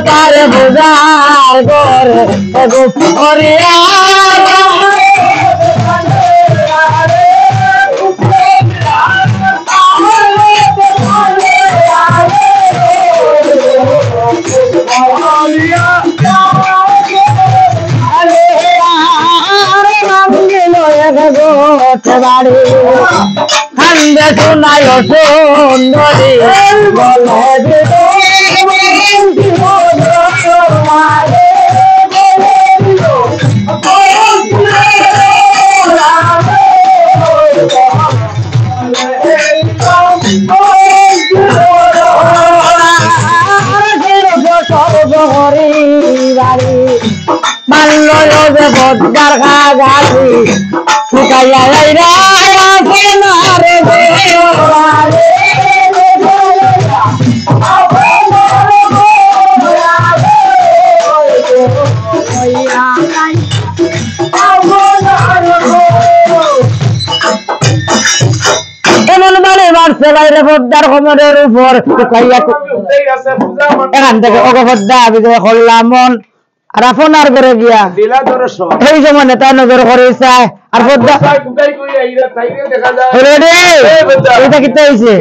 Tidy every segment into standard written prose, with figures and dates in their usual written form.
তারে বুঝার ঘরে বাড়ি খান্দে শোনায় সুন্দরী মানল যে বদ্দার খা গাছি শুকাইয়া যাইরা এমন মানে মারছে বাইরে পদ্মার কোমরের উপর এখান থেকে অগপদ্মা বিজয় করলাম মন আর আপনার ঘরে গিয়া এই সময় নেতা নজর করে চায় আর পদ্মা এটা কিতা হয়েছে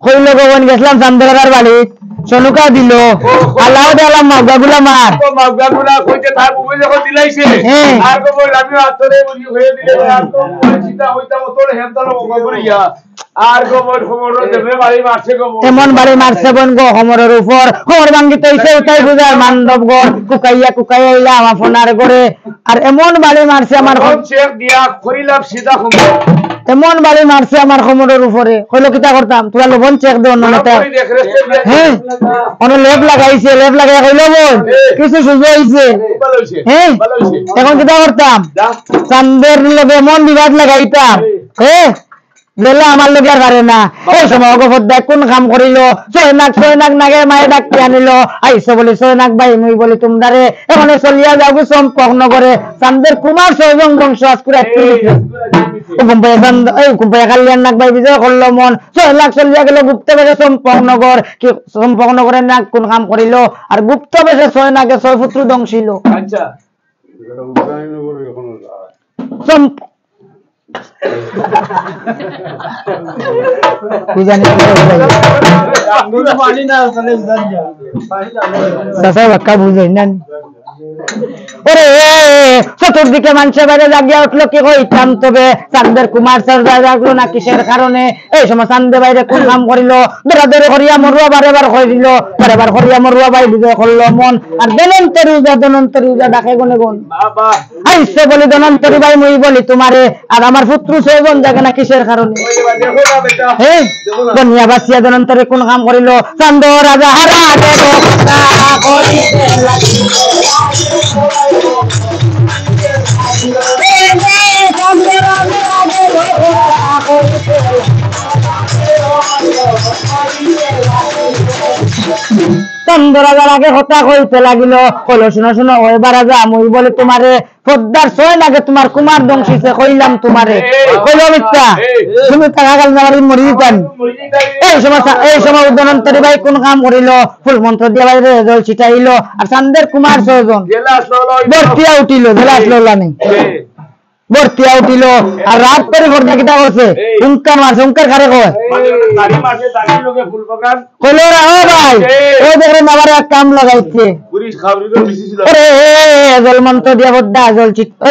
কইল ভগবান গেছিলাম চান্দার বাড়ি সনুকা দিল আল্লাহ আলাম মাগগুলা মার মাগগুলা কইতে তার মোবাইল যখন দিলাইছে আর কো বল আমি আতরে বলি হয়ে দিলে আর কো চিন্তা হইতা তোর হেমতালো মগবরিয়া আর কো বল খবর দেবে বাড়ি মারছে গো এমন বাড়ি মারছে বন গো খমরের উপর খবর ভাঙ্গিতে হইছে ওটাই বুঝার মান্ডব গো কুকাইয়া ইলা আমার ফোনার করে আর এমন বাড়ি মারছে আমার চেক দিয়া করিলাম সিধা খবর এমন বাড়ি মারছে আমার খমরের উপরে কইলো কিতা করতাম তোরা লবণ চেক দে অন্য নেতা হ্যাঁ অন লেপ লাগাইছে লেপ লাগাই কইলো বোন কিছু সুযোগ হইছে হ্যাঁ এখন কিতা করতাম চান্দের লগে এমন বিবাদ লাগাইতাম হ্যাঁ বেলা আমার লোক আর পারে না এই সময় অগপদ্মা কোন কাম করিল ছয় নাক নাগে মায়ে ডাকতে আনিল আইসো বলি ছয় নাক ভাই মুই বলি তোমরারে এখানে চলিয়া যাবো সম্পর্ক নগরে চান্দের কুমার সহজং বংশ আজকুরা কুম্পাইয়া কালিয়ার নাক ভাই বিজয় করলো মন 6 লাখ চলিয়া গেল গুপ্ত বেশে সম্পর্ক নগর কি সম্পর্ক নগরের নাক কোন কাম করিল আর গুপ্ত বেশে 6 নাকে 6 পুত্র ধ্বংসিল আচ্ছা চতুর্দিকে মানুষের বাইরে জাগিয়া উঠলো কি হইতাম তবে চান্দের কুমার স্যার জাগলো না কিসের কারণে এই সময় চান্দে বাইরে কোন কাম করিল দৌড়াদৌড়ি করিয়া মরুয়া বারেবার করিল বারেবার করিয়া মরুয়া বাই বিজয় করলো মন আর দনন্তরি উজা ডাকে গনে গুন আইসে বলি দনন্তরি ভাই মুই বলি তোমারে আর আমার পুত্র ছয়জন জাগে না কিসের কারণে হ্যাঁ বনিয়া বাসিয়া দনন্তরে কোন কাম করিল চান্দ রাজা হারা চন্দ্রাজার আগে কথা কইতে লাগিল কইল শোনো এবার রাজা মুই বলে তোমারে পদ্মার 6 নাগে তোমার কুমার ধ্বংসিছে কইলাম তোমারে কইল মিথ্যা তুমি টাকা গাল মারি মরি দিতেন এই সময় উদ্যানন্তরী ভাই কোন কাম করিল ফুল মন্ত্র দিয়া বাইরে জল ছিটাইল আর চান্দের কুমার 6 জন বর্তিয়া উঠিল জেলা আসলো নেই বর্তিয়া উঠিল আর রাত করে ঘটনা কিটা করছে হুঙ্কার মারছে হুঙ্কার খারে কয় কইল রে ও ভাই ওই দেখেন আবার এক কাম লাগাইছে জল মন্ত্র দিয়া বদ্দা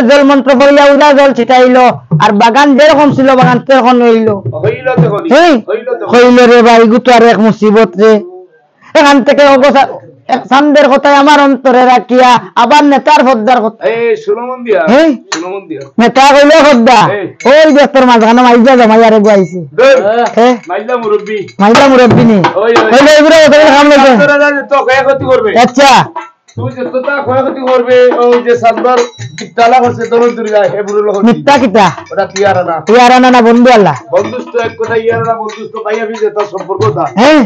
জল মন্ত্র পড়িয়া উড়া জল ছিটাইল আর বাগান যেরকম ছিল বাগান সেরকম হইল দেখো হইল রে ভাই গুতো আর এক মুসিবত রে এখান থেকে এক সান্দের কথায় আমার অন্তরে রাখিয়া আবার নেতার ফদ্দার কথা নেতা কইল ফদ্দা ওই ব্যস্তর মাঝখানে মাইজা জমাই আর গুয়াইছে মাইলা মুরব্বী নি হইল এগুলো আচ্ছা তুই যতটা ক্ষয়ক্ষতি করবে ওই যে সালবার কিতালা করছে দরদুরি যায় হে বুড়ো লোক মিথ্যা কিতা ওটা ইয়ারানা না বন্ধু আল্লাহ বন্ধুত্ব এক কথা ইয়ারানা বন্ধুত্ব ভাইয়া বিজে তার সম্পর্কটা হ্যাঁ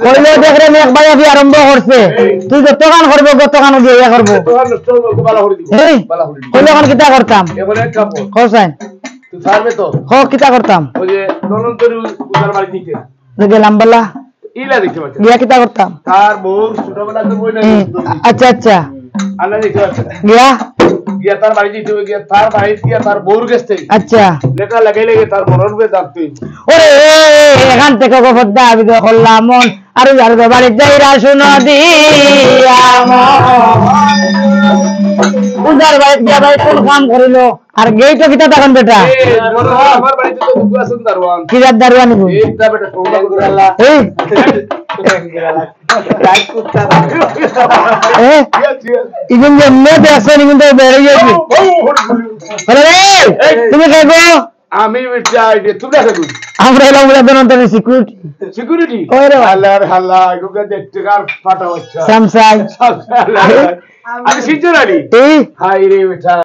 কইলে দেখরে এক ভাইয়া বি আরম্ভ করছে তুই যত গান করবে কত গান দিয়ে ইয়া করব তোর নষ্ট হবে বালা হরি দিব বালা হরি দিব কইলে গান কিতা করতাম এবারে এক কাপ কোসাইন তুই পারবে তো কিতা করতাম ওই যে দরদুরি উদার বাড়ি দিতে গেলাম বলা ইলা দেখতে পাচ্ছ গিয়া কিতা করতাম তার বউ ছোটবেলা তো বই না আচ্ছা আচ্ছা আল্লাহ দেখতে পাচ্ছ গিয়া গিয়া তার বাড়ি দিতে গিয়া তার বাড়ি গিয়া তার বউর কাছে আচ্ছা লেখা লাগাই লেগে তার মরণ বে দাঁড়তে ওরে এখান থেকে গফদা আমি তো করলাম মন আর যার বাড়ি যাইরা শুনো দিয়া উদার বাড়ি গিয়া ভাই কোন কাম করিল আর গেইটো কিতা তখন বেটা আমার বাড়িতে তো দুটো আছেন দারওয়ান কি যার দারওয়ানি গো এইটা বেটা তোমরা গুরালা এই ইগুন যে মেতে আসেন ইগুন তো বেড়ে গেছি আরে রে তুমি কে গো আমি বেটা আইডি তুমি দেখো আমরা এলাম বলে দনন্তর সিকিউরিটি ওরে আল্লাহ আল্লাহ এগুলো দেখতে কার ফাটা হচ্ছে সামসাই আমি সিজন আলী এই হাই রে বেটা